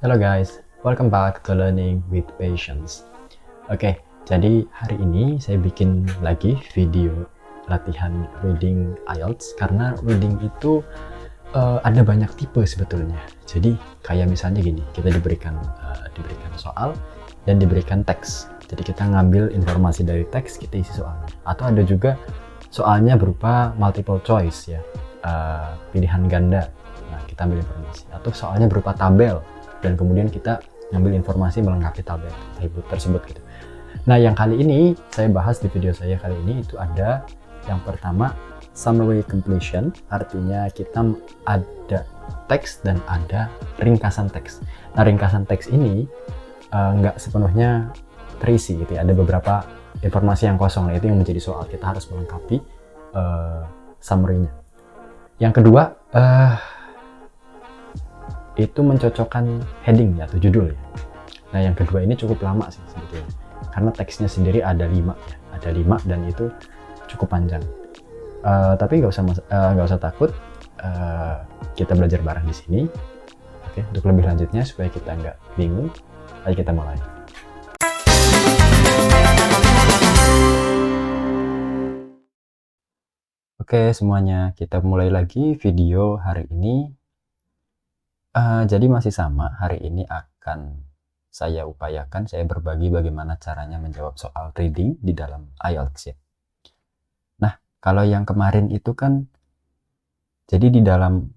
Hello guys, welcome back to Learning with Patience. Oke, jadi hari ini saya bikin lagi video latihan reading IELTS karena reading itu ada banyak tipe sebetulnya. Jadi kayak misalnya gini, kita diberikan soal dan diberikan teks. Jadi kita ngambil informasi dari teks, kita isi soalnya. Atau ada juga soalnya berupa multiple choice ya, pilihan ganda. Nah, kita ambil informasi. Atau soalnya berupa tabel dan kemudian kita ngambil informasi melengkapi tabel tersebut gitu. Nah, yang kali ini saya bahas di video saya kali ini itu ada yang pertama summary completion, artinya kita ada teks dan ada ringkasan teks. Nah, ringkasan teks ini nggak sepenuhnya terisi gitu ya, ada beberapa informasi yang kosong, itu yang menjadi soal, kita harus melengkapi summary-nya. Yang kedua itu mencocokkan heading atau judul ya. Nah, yang kedua ini cukup lama sih sebetulnya, karena teksnya sendiri ada 5 ya, ada 5 dan itu cukup panjang. Tapi nggak usah takut, kita belajar bareng di sini. Oke, untuk lebih lanjutnya supaya kita nggak bingung, ayo kita mulai. Oke semuanya, kita mulai lagi video hari ini. Jadi masih sama, hari ini akan saya upayakan, saya berbagi bagaimana caranya menjawab soal reading di dalam IELTS ya. Nah, kalau yang kemarin itu kan, jadi di dalam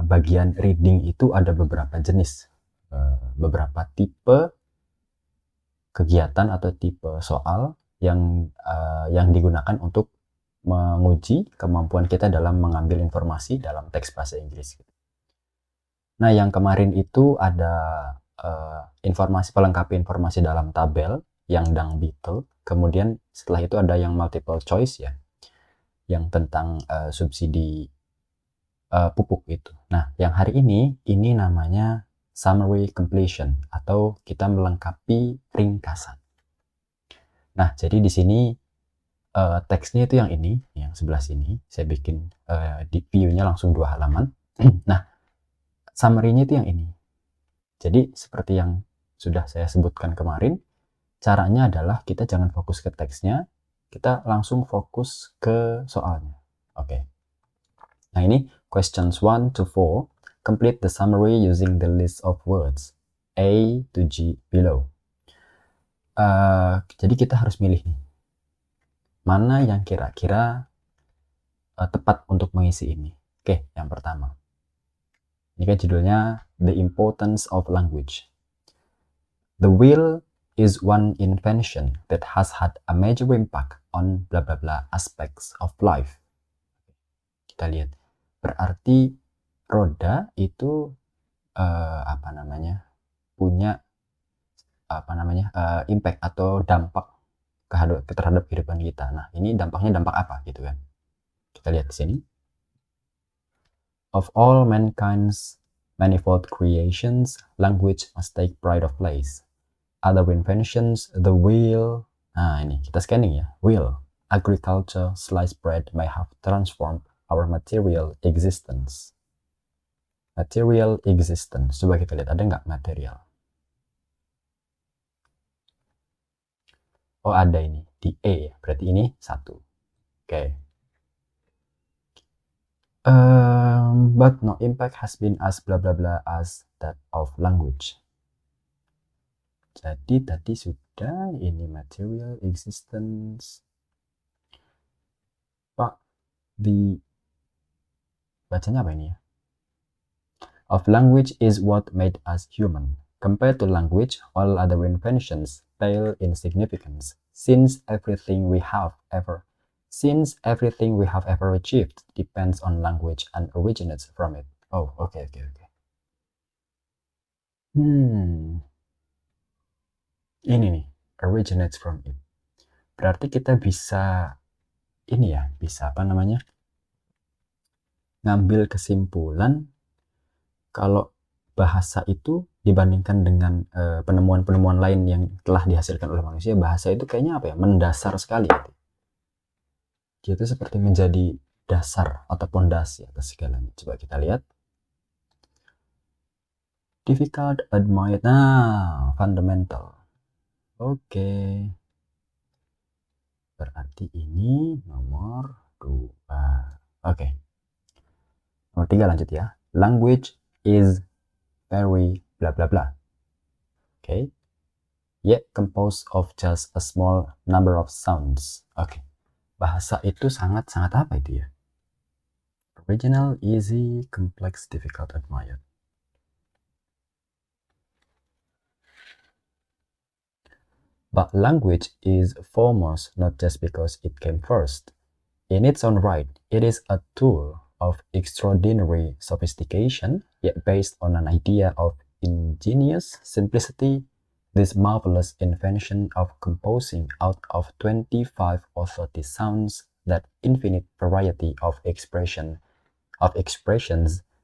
bagian reading itu ada beberapa jenis, beberapa tipe kegiatan atau tipe soal yang digunakan untuk menguji kemampuan kita dalam mengambil informasi dalam teks bahasa Inggris. Nah, yang kemarin itu ada pelengkap informasi dalam tabel yang Dung Beetle. Kemudian setelah itu ada yang multiple choice ya, yang tentang subsidi pupuk itu. Nah, yang hari ini namanya summary completion atau kita melengkapi ringkasan. Nah, jadi di sini teksnya itu yang ini, yang sebelah sini. Saya bikin di view-nya langsung 2 halaman. Nah, summary-nya itu yang ini. Jadi seperti yang sudah saya sebutkan kemarin, caranya adalah kita jangan fokus ke teksnya, kita langsung fokus ke soalnya. Oke. Nah, ini questions 1 to 4. Complete the summary using the list of words A to G below. Jadi kita harus milih nih, mana yang kira-kira tepat untuk mengisi ini. Oke, yang pertama. Ini kan judulnya The Importance of Language. The wheel is one invention that has had a major impact on blah blah blah aspects of life. Kita lihat. Berarti roda itu punya impact atau dampak terhadap kehidupan kita. Nah, ini dampaknya dampak apa gitu kan? Kita lihat di sini. Of all mankind's manifold creations, language must take pride of place. Other inventions, the wheel. Nah, ini kita scanning ya. Wheel, agriculture, sliced bread may have transformed our material existence. Material existence. Coba kita lihat, ada nggak material? Oh, ada ini. Di E, berarti ini 1. Oke. But no impact has been as blah blah blah as that of language. Jadi tadi sudah ini material existence. Pak, di bacanya apa ini ya? Of language is what made us human. Compared to language, all other inventions pale in significance, since everything we have ever achieved depends on language and originates from it. Oh, okay. Ini nih, originates from it. Berarti kita bisa ngambil kesimpulan kalau bahasa itu dibandingkan dengan penemuan-penemuan lain yang telah dihasilkan oleh manusia, bahasa itu kayaknya mendasar sekali. Gitu, seperti menjadi dasar atau pondasi atas segalanya. Coba kita lihat. Difficult, admired. Nah, fundamental. Oke. Berarti ini nomor 2. Oke. Nomor 3 lanjut ya. Language is very bla bla bla. Oke. Yet composed of just a small number of sounds. Oke. Bahasa itu sangat-sangat apa itu ya? Original, easy, complex, difficult, admired. But language is foremost not just because it came first. In its own right, it is a tool of extraordinary sophistication, yet based on an idea of ingenious simplicity. This marvelous invention of composing out of 25 or 30 sounds that infinite variety of expressions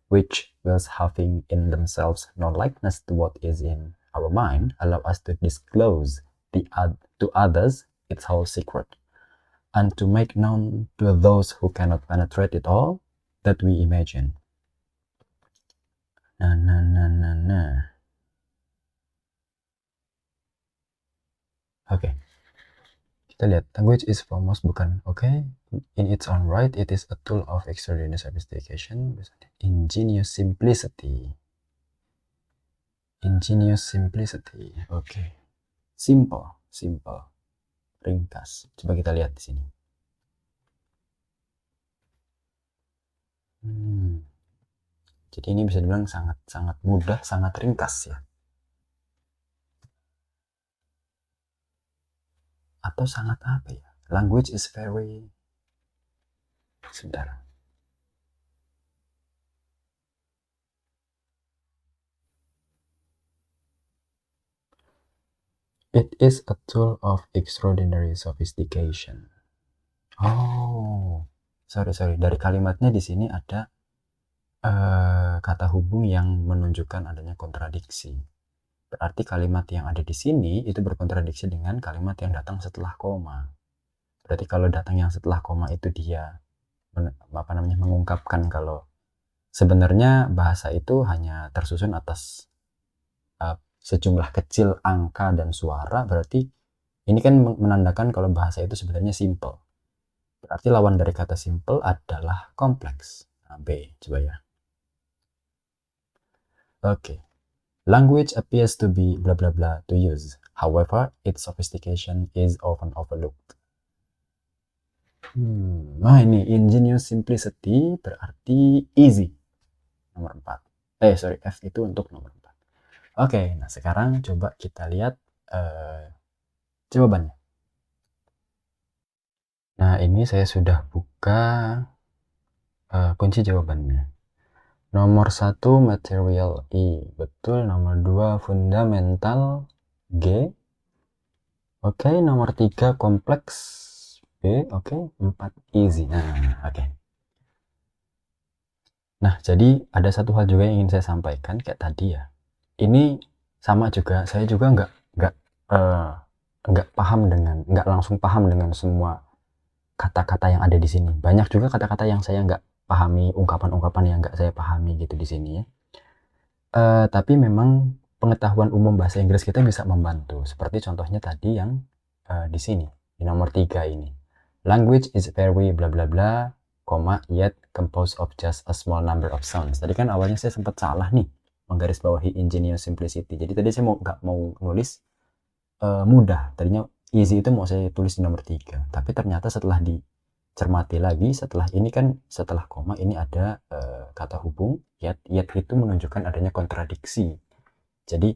which, whilst having in themselves no likeness to what is in our mind, allow us to disclose to others its whole secret, and to make known to those who cannot penetrate it all that we imagine. Oke, kita lihat language is foremost bukan. Oke, in its own right it is a tool of extraordinary sophistication, ingenious simplicity. Oke. Simple, ringkas. Coba kita lihat di sini. Jadi ini bisa dibilang sangat mudah, sangat ringkas ya. Atau sangat apa ya? Language is very... Sebentar. It is a tool of extraordinary sophistication. Oh, sorry. Dari kalimatnya di sini ada kata hubung yang menunjukkan adanya kontradiksi. Berarti kalimat yang ada di sini itu berkontradiksi dengan kalimat yang datang setelah koma. Berarti kalau datang yang setelah koma itu dia mengungkapkan kalau sebenarnya bahasa itu hanya tersusun atas sejumlah kecil angka dan suara. Berarti ini kan menandakan kalau bahasa itu sebenarnya simple. Berarti lawan dari kata simple adalah kompleks. Nah, B, coba ya. Oke. Language appears to be blah blah blah to use. However, its sophistication is often overlooked. Nah ini ingenious simplicity berarti easy. Nomor 4. F itu untuk nomor 4. Oke, nah sekarang coba kita lihat jawabannya. Nah ini saya sudah buka kunci jawabannya. Nomor 1 material I, betul. Nomor 2 fundamental G. Oke, nomor 3 kompleks B. Oke, 4 easy. Nah, oke. Nah, jadi ada satu hal juga yang ingin saya sampaikan kayak tadi ya. Ini sama juga, saya juga nggak langsung paham dengan semua kata-kata yang ada di sini. Banyak juga kata-kata yang saya nggak pahami, ungkapan-ungkapan yang nggak saya pahami gitu di sini ya. Tapi memang pengetahuan umum bahasa Inggris kita bisa membantu. Seperti contohnya tadi yang di sini, di nomor 3 ini. Language is very bla bla bla, yet composed of just a small number of sounds. Tadi kan awalnya saya sempat salah nih, menggarisbawahi ingenious simplicity. Jadi tadi saya nggak mau nulis mudah. Tadinya easy itu mau saya tulis di nomor 3. Tapi ternyata setelah dicermati lagi, setelah ini kan, setelah koma ini ada kata hubung yet itu menunjukkan adanya kontradiksi. Jadi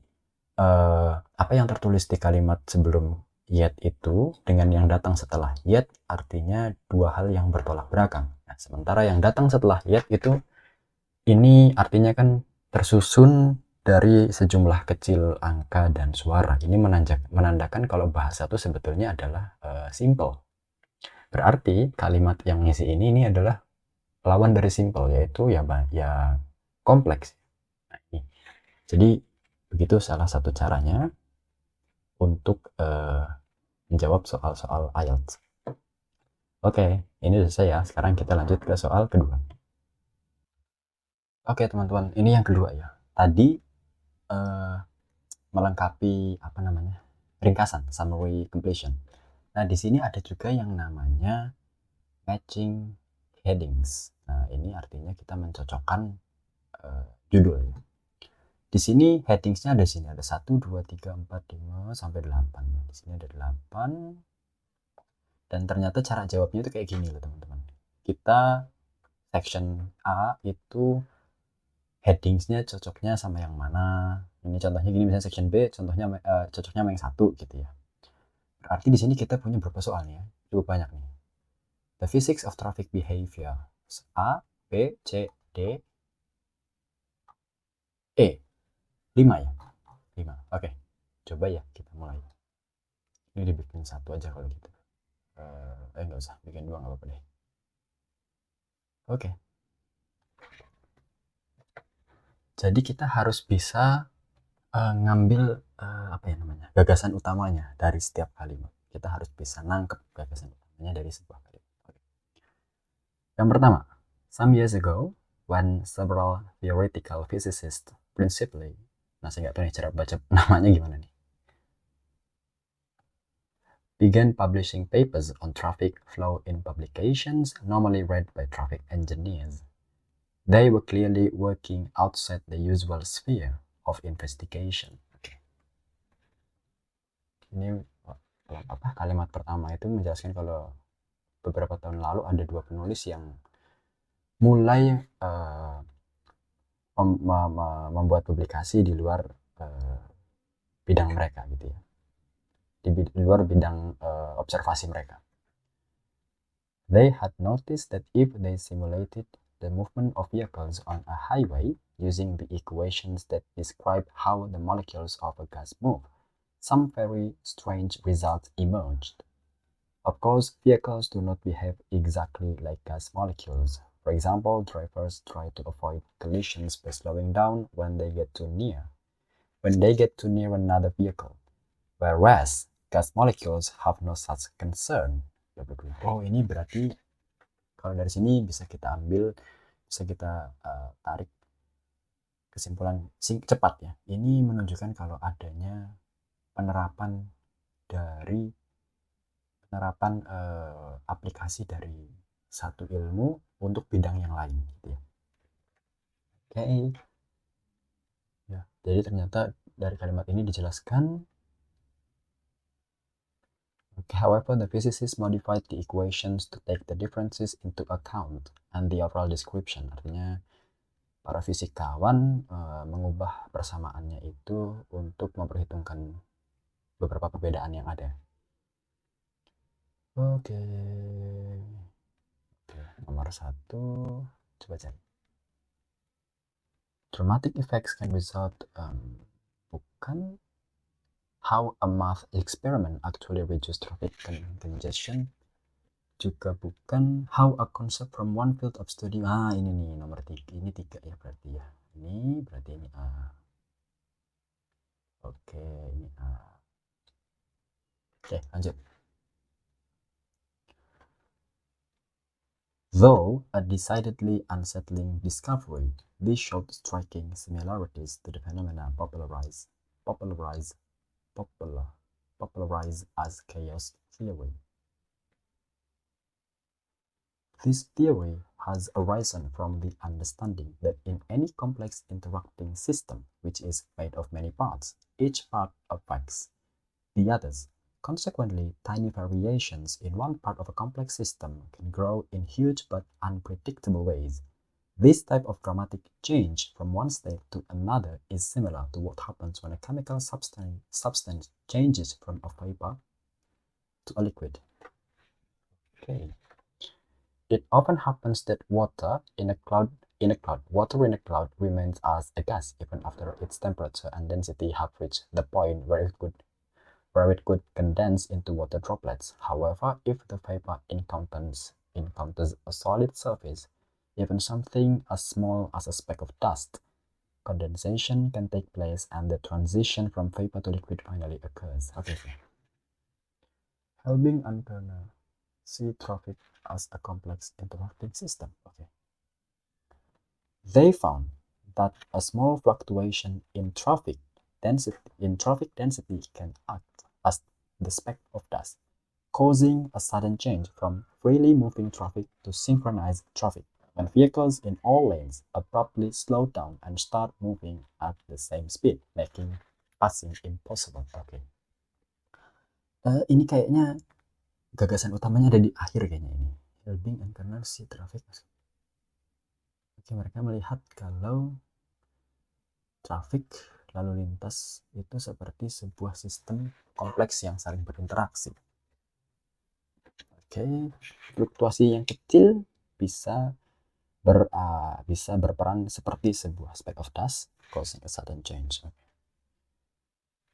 apa yang tertulis di kalimat sebelum yet itu dengan yang datang setelah yet artinya dua hal yang bertolak belakang. Nah, sementara yang datang setelah yet itu ini artinya kan tersusun dari sejumlah kecil angka dan suara. Ini menandakan kalau bahasa itu sebetulnya adalah simple. Berarti kalimat yang ngisi ini adalah lawan dari simple, yaitu ya kompleks. Nah, ini. Jadi begitu salah satu caranya untuk menjawab soal-soal IELTS. Oke, ini sudah selesai ya. Sekarang kita lanjut ke soal kedua. Oke teman-teman, ini yang kedua ya. Tadi melengkapi apa namanya, ringkasan, summary completion. Nah di sini ada juga yang namanya matching headings. Nah ini artinya kita mencocokkan judul. Di sini headingsnya ada sini, ada 1, 2, 3, 4, 5 sampai 8. Di sini ada 8. Dan ternyata cara jawabnya itu kayak gini loh teman-teman. Kita section A itu headingsnya cocoknya sama yang mana. Ini contohnya gini, misalnya section B contohnya cocoknya sama yang 1 gitu ya. Berarti di sini kita punya berapa soal nih ya? Cukup banyak nih. The physics of traffic behavior. A, B, C, D, E. 5 ya? 5. Oke. Coba ya kita mulai. Ini dibikin 1 aja kalau gitu. Nggak usah, bikin 2 nggak apa-apa deh. Oke. Jadi kita harus bisa ngambil apa ya namanya, gagasan utamanya dari setiap kalimat. Kita harus bisa nangkep gagasan utamanya dari sebuah kalimat. Oke. Yang pertama, some years ago, when several theoretical physicists principally, nah saya nggak tahu nih cara baca namanya gimana nih, began publishing papers on traffic flow in publications normally read by traffic engineers. They were clearly working outside the usual sphere of investigation. Ini apa, kalimat pertama itu menjelaskan kalau beberapa tahun lalu ada 2 penulis yang mulai membuat publikasi di luar bidang mereka gitu ya, di luar bidang observasi mereka. They had noticed that if they simulated the movement of vehicles on a highway using the equations that describe how the molecules of a gas move, some very strange results emerged. Of course, vehicles do not behave exactly like gas molecules. For example, drivers try to avoid collisions by slowing down when they get too near another vehicle, whereas gas molecules have no such concern. Oh, ini berarti kalau dari sini bisa kita tarik kesimpulan cepat ya. Ini menunjukkan kalau adanya penerapan aplikasi dari satu ilmu untuk bidang yang lain gitu ya. Oke. Ya, jadi ternyata dari kalimat ini dijelaskan, however, the physicists modified the equations to take the differences into account and the overall description. Artinya para fisikawan mengubah persamaannya itu untuk memperhitungkan beberapa perbedaan yang ada. Oke. Nomor 1, coba cari. Dramatic effects can result, bukan. How a math experiment actually reduce traffic congestion, juga bukan. How a concept from one field of study. Ini nih nomor 3, ini 3 ya berarti ya. Ini berarti ini A. Oke, ini A. Oke, lanjut. Though a decidedly unsettling discovery, this showed striking similarities to the phenomena popularized as chaos theory. This theory has arisen from the understanding that in any complex interacting system which is made of many parts, each part affects the others. Consequently, tiny variations in one part of a complex system can grow in huge but unpredictable ways. This type of dramatic change from one state to another is similar to what happens when a chemical substance changes from a vapor to a liquid. Okay. It often happens that water in a cloud remains as a gas even after its temperature and density have reached the point where it could condense into water droplets. However, if the vapor encounters a solid surface, even something as small as a speck of dust, condensation can take place and the transition from vapor to liquid finally occurs. Okay. Helbing and Turner see traffic as a complex interacting system. Okay. They found that a small fluctuation in traffic density can act as the speck of dust, causing a sudden change from freely moving traffic to synchronized traffic when vehicles in all lanes abruptly slow down and start moving at the same speed, making passing impossible. Oke. Ini kayaknya gagasan utamanya ada di akhir kayaknya ini. Helping and see traffic. Oke, mereka melihat kalau trafik lalu lintas itu seperti sebuah sistem kompleks yang saling berinteraksi. Oke, fluktuasi yang kecil bisa berperan seperti sebuah speck of dust causing a sudden change.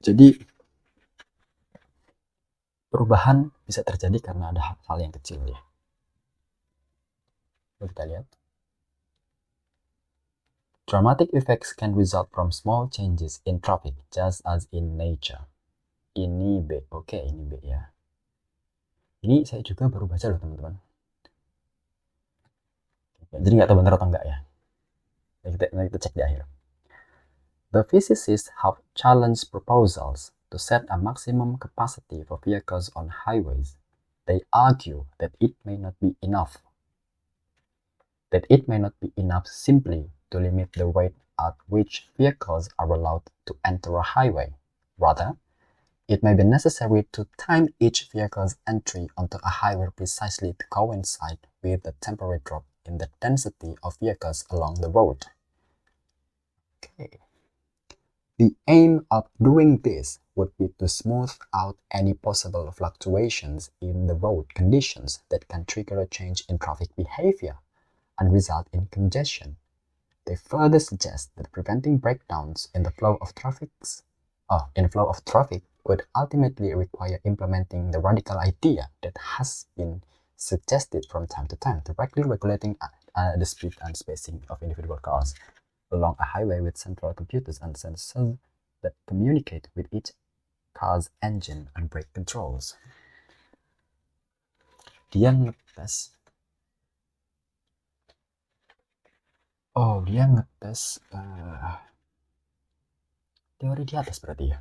Jadi perubahan bisa terjadi karena ada hal yang kecil ya. Kita lihat. Dramatic effects can result from small changes in traffic, just as in nature. Ini B, oke ini B ya. Ini saya juga baru baca loh teman-teman. Jadi nggak tahu benar atau enggak ya. Kita cek di akhir. The physicists have challenged proposals to set a maximum capacity for vehicles on highways. They argue that it may not be enough simply to limit the rate at which vehicles are allowed to enter a highway. Rather, it may be necessary to time each vehicle's entry onto a highway precisely to coincide with the temporary drop in the density of vehicles along the road. Okay. The aim of doing this would be to smooth out any possible fluctuations in the road conditions that can trigger a change in traffic behavior and result in congestion. They further suggest that preventing breakdowns in the flow of traffic would ultimately require implementing the radical idea that has been suggested from time to time, directly regulating the speed and spacing of individual cars along a highway with central computers and sensors that communicate with each car's engine and brake controls. Dia ngetes teori di atas berarti ya.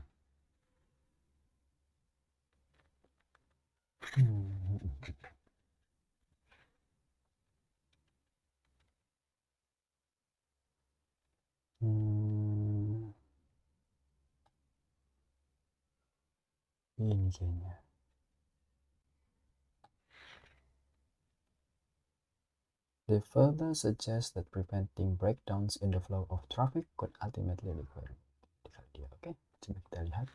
Ini kayaknya. They further suggest that preventing breakdowns in the flow of traffic could ultimately require okay, coba kita lihat.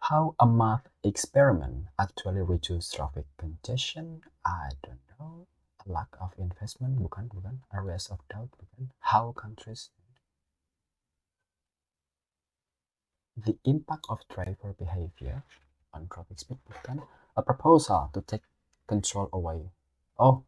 How a math experiment actually reduces traffic congestion? I don't know. A lack of investment, bukan. Areas of doubt, bukan. How countries. The impact of driver behavior on traffic speed, bukan. A proposal to take control away. Oh.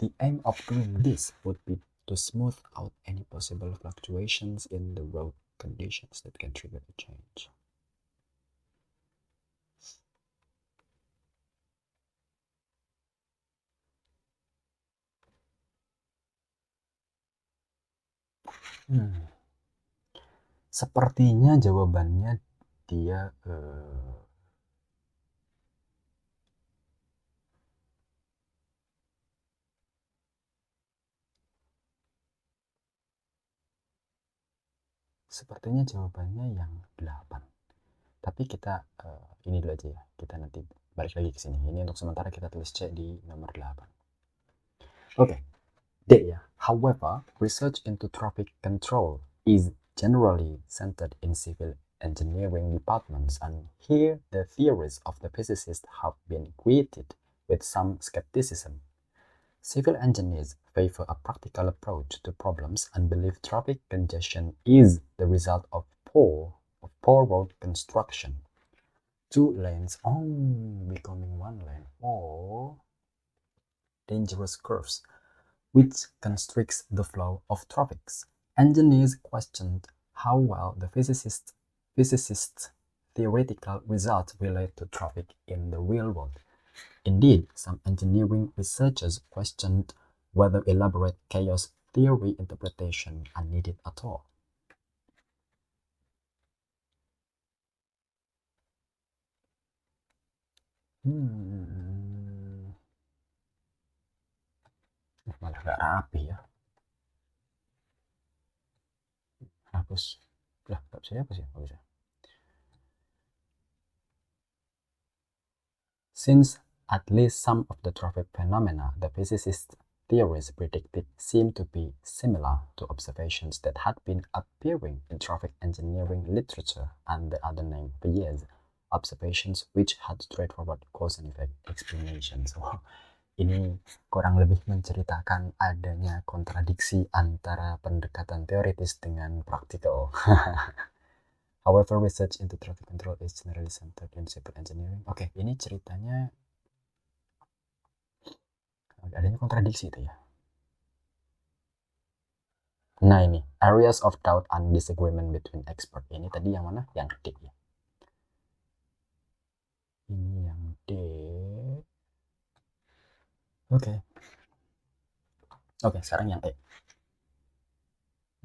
The aim of doing this would be to smooth out any possible fluctuations in the road conditions that can trigger a change. Sepertinya jawabannya dia sepertinya jawabannya yang 8. Tapi kita ini dulu aja ya. Kita nanti balik lagi ke sini. Ini untuk sementara kita tulis C di nomor 8. Oke. D ya. However, research into traffic control is generally centered in civil engineering departments, and here the theories of the physicists have been greeted with some skepticism. Civil engineers favor a practical approach to problems and believe traffic congestion is the result of poor road construction. 2 lanes becoming 1 lane, or dangerous curves, which constricts the flow of traffic. Engineers questioned how well the physicists theoretical results relate to traffic in the real world. Indeed, some engineering researchers questioned whether elaborate chaos theory interpretation are needed at all. Malah nggak rapi ya. Hapus. Lah, nggak bisa hapus ya? Nggak bisa. Since at least some of the traffic phenomena the physicist theories predicted seem to be similar to observations that had been appearing in traffic engineering literature under other name for years, observations which had straightforward cause and effect explanations. Wow. Ini kurang lebih menceritakan adanya kontradiksi antara pendekatan teoritis dengan praktikal. However, research into traffic control is generally centered in civil engineering. Oke, ini ceritanya adanya kontradiksi itu ya. Nah ini, areas of doubt and disagreement between expert. Ini tadi yang mana? Yang D ya. Ini yang D. Oke, sekarang yang E.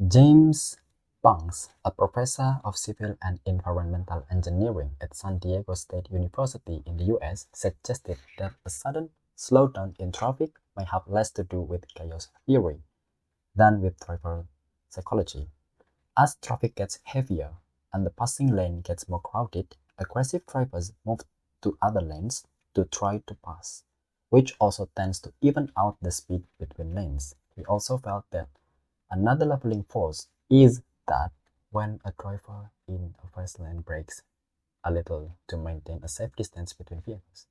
James Banks, a professor of civil and environmental engineering at San Diego State University in the US, suggested that a sudden slowdown in traffic may have less to do with chaos theory than with driver psychology. As traffic gets heavier and the passing lane gets more crowded, aggressive drivers move to other lanes to try to pass, which also tends to even out the speed between lanes. We also felt that another leveling force is that when a driver in a first lane brakes a little to maintain a safe distance between vehicles,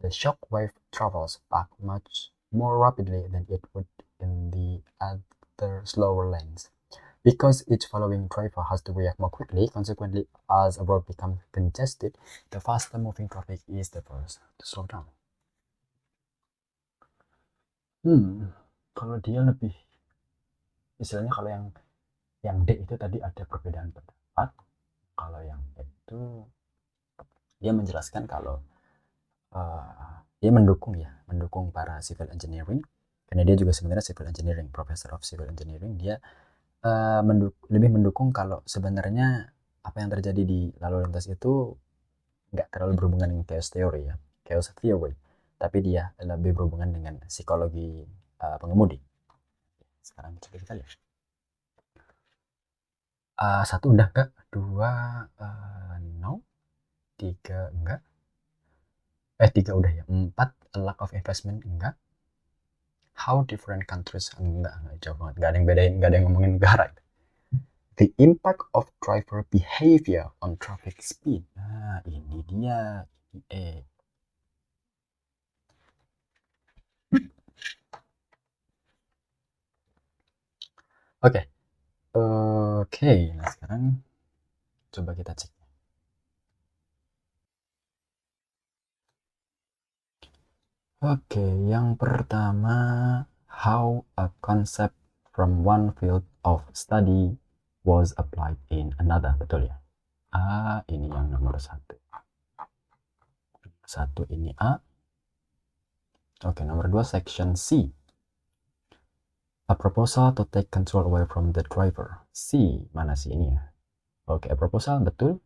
the shock wave travels back much more rapidly than it would in the other slower lanes. Because each following driver has to react more quickly, consequently, as a road becomes congested, the faster moving traffic is the first to slow down. Kalau dia lebih, istilahnya kalau yang D itu tadi ada perbedaan pendapat. Kalau yang itu dia menjelaskan kalau dia mendukung para civil engineering, karena dia juga sebenarnya civil engineering, professor of civil engineering. Dia lebih mendukung kalau sebenarnya apa yang terjadi di lalu lintas itu nggak terlalu berhubungan dengan chaos theory ya, chaos theory, tapi dia lebih berhubungan dengan psikologi pengemudi. Sekarang coba kita lihat. Satu udah enggak, dua no, tiga enggak, tiga udah ya, empat lack of investment enggak, how different countries enggak jauh banget, nggak ada yang bedain, nggak ada yang ngomongin negara. The impact of driver behavior on traffic speed. Nah, ini dia. Oke. Nah sekarang coba kita cek. Oke, yang pertama, how a concept from one field of study was applied in another. Betul ya? Ini yang nomor satu. Satu ini A. Oke, nomor dua section C. A proposal to take control away from the driver. C, mana sih ini ya? Oke, a proposal betul.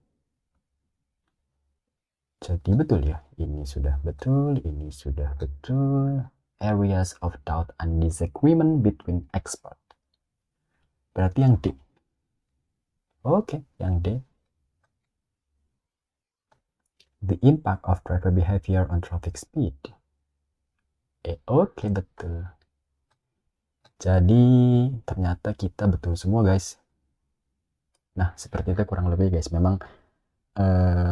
Jadi betul ya, ini sudah betul, ini sudah betul. Areas of doubt and disagreement between expert. Berarti yang D. Oke, yang D. The impact of driver behavior on traffic speed. Oke, betul. Jadi ternyata kita betul semua guys. Nah, seperti itu kurang lebih guys. Memang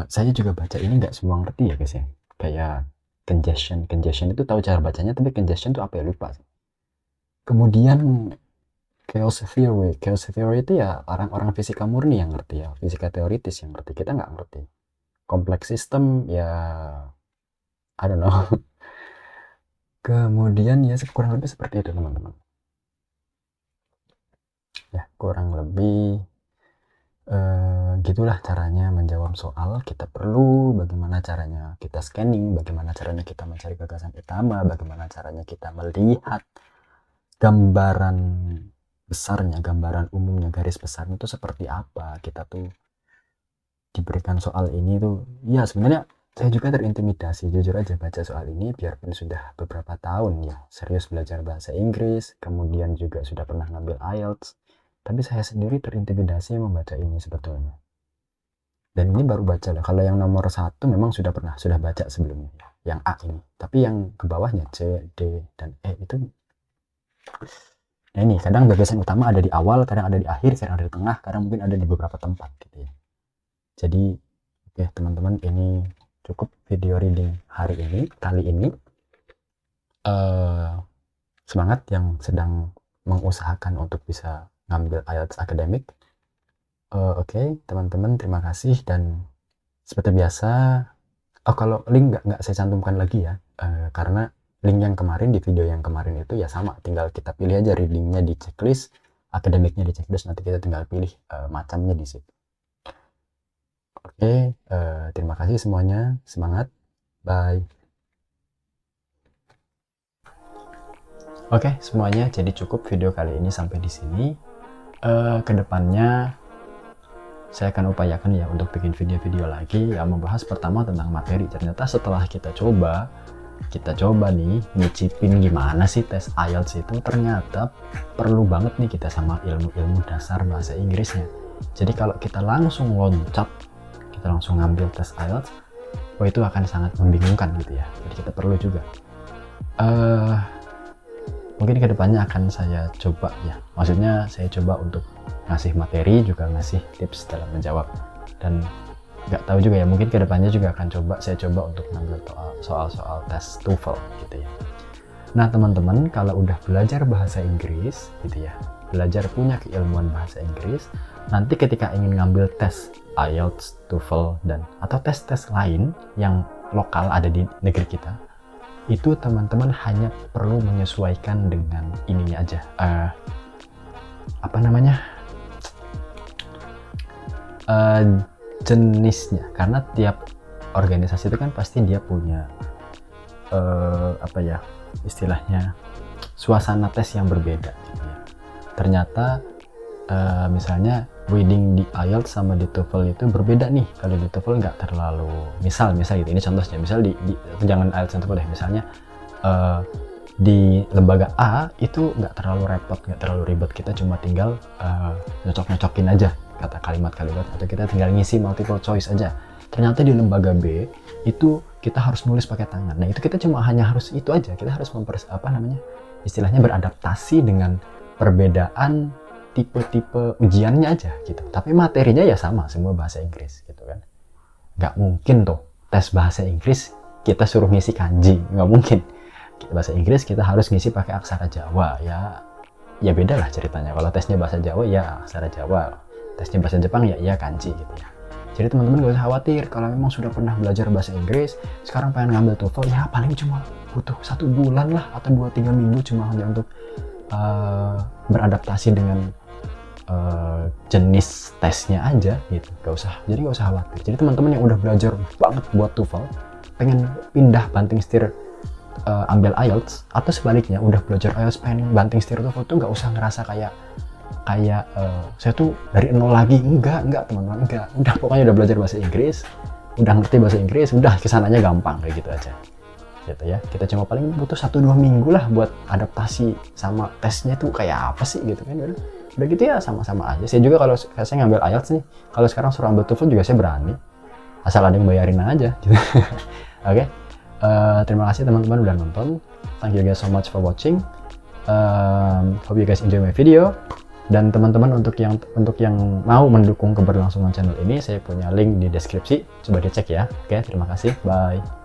saya juga baca ini nggak semua ngerti ya guys ya. Kayak congestion itu tahu cara bacanya, tapi congestion itu apa ya, lupa. Kemudian chaos theory itu ya orang-orang fisika murni yang ngerti ya, fisika teoritis yang ngerti, kita nggak ngerti. Complex system ya I don't know. Kemudian ya kurang lebih seperti itu teman-teman ya, kurang lebih Gitulah caranya menjawab soal. Kita perlu bagaimana caranya kita scanning, bagaimana caranya kita mencari gagasan utama, bagaimana caranya kita melihat gambaran besarnya, gambaran umumnya, garis besarnya itu seperti apa. Kita tuh diberikan soal ini tuh, ya sebenarnya saya juga terintimidasi, jujur aja, baca soal ini, biarpun sudah beberapa tahun ya serius belajar bahasa Inggris, kemudian juga sudah pernah ngambil IELTS, tapi saya sendiri terintimidasi membaca ini sebetulnya. Dan ini baru baca lah. Kalau yang nomor 1 memang sudah baca sebelumnya, yang A ini. Tapi yang ke bawahnya C, D, dan E itu, nah ini kadang gagasan utama ada di awal, kadang ada di akhir, kadang ada di tengah, kadang mungkin ada di beberapa tempat gitu ya. Jadi oke teman-teman, ini cukup video reading hari ini, kali ini. Semangat yang sedang mengusahakan untuk bisa ngambil IELTS akademik. Oke, teman-teman, terima kasih. Dan seperti biasa, kalau link nggak saya cantumkan lagi ya, karena link yang kemarin, di video yang kemarin itu ya sama, tinggal kita pilih aja readingnya di checklist, akademiknya di checklist, nanti kita tinggal pilih macamnya di situ. Oke, terima kasih semuanya, semangat, bye. Oke, semuanya, jadi cukup video kali ini sampai di sini. Kedepannya saya akan upayakan ya untuk bikin video-video lagi yang membahas pertama tentang materi. Ternyata setelah kita coba nih nyicipin gimana sih tes IELTS itu, ternyata perlu banget nih kita sama ilmu-ilmu dasar bahasa Inggrisnya. Jadi kalau kita langsung loncat, kita langsung ngambil tes IELTS, itu akan sangat membingungkan gitu ya. Jadi kita perlu juga. Mungkin kedepannya akan saya coba ya, maksudnya saya coba untuk ngasih materi, juga ngasih tips dalam menjawab. Dan nggak tahu juga ya, mungkin kedepannya juga akan saya coba untuk ngambil soal-soal tes TOEFL gitu ya. Nah teman-teman, kalau udah belajar bahasa Inggris gitu ya, belajar punya keilmuan bahasa Inggris, nanti ketika ingin ngambil tes IELTS, TOEFL, atau tes-tes lain yang lokal ada di negeri kita, itu teman-teman hanya perlu menyesuaikan dengan ininya aja, jenisnya, karena tiap organisasi itu kan pasti dia punya istilahnya suasana tes yang berbeda gitu ya. Ternyata misalnya reading di IELTS sama di TOEFL itu berbeda nih. Kalau di TOEFL nggak terlalu, misal gitu, ini contohnya, misal jangan IELTS dan TOEFL deh, misalnya di lembaga A itu nggak terlalu repot, nggak terlalu ribet, kita cuma tinggal nyocok-nyocokin aja kata kalimat-kalimat, atau kita tinggal ngisi multiple choice aja. Ternyata di lembaga B itu kita harus nulis pakai tangan. Nah itu kita hanya harus itu aja, kita harus istilahnya beradaptasi dengan perbedaan tipe-tipe ujiannya aja gitu. Tapi materinya ya sama, semua bahasa Inggris gitu kan. Nggak mungkin tuh tes bahasa Inggris kita suruh ngisi kanji, nggak mungkin. Bahasa Inggris kita harus ngisi pakai aksara Jawa ya beda lah ceritanya. Kalau tesnya bahasa Jawa ya aksara Jawa, tesnya bahasa Jepang ya kanji gitu ya. Jadi teman-teman gak usah khawatir kalau memang sudah pernah belajar bahasa Inggris, sekarang pengen ngambil TOEFL, ya paling cuma butuh 1 bulan lah atau 2-3 minggu, cuma hanya untuk beradaptasi dengan jenis tesnya aja gitu. Gak usah khawatir. Jadi teman-teman yang udah belajar banget buat TOEFL, pengen pindah banting setir ambil IELTS, atau sebaliknya udah belajar IELTS pengen banting setir TOEFL, tuh nggak usah ngerasa kayak saya tuh dari nol lagi. Enggak teman-teman, enggak. Udah pokoknya udah belajar bahasa Inggris, udah ngerti bahasa Inggris, udah kesananya gampang kayak gitu aja gitu ya. Kita cuma paling butuh 1-2 minggu lah buat adaptasi sama tesnya tuh kayak apa sih gitu kan. Udah gitu ya, sama-sama aja. Saya juga kalau saya ngambil IELTS nih, kalau sekarang suruh ambil TOEFL juga saya berani, asal ada yang bayarin aja gitu. Oke. Terima kasih teman-teman udah nonton. Thank you guys so much for watching. Hope you guys enjoy my video. Dan teman-teman untuk yang mau mendukung keberlangsungan channel ini, saya punya link di deskripsi, coba dicek ya. Oke, terima kasih, bye.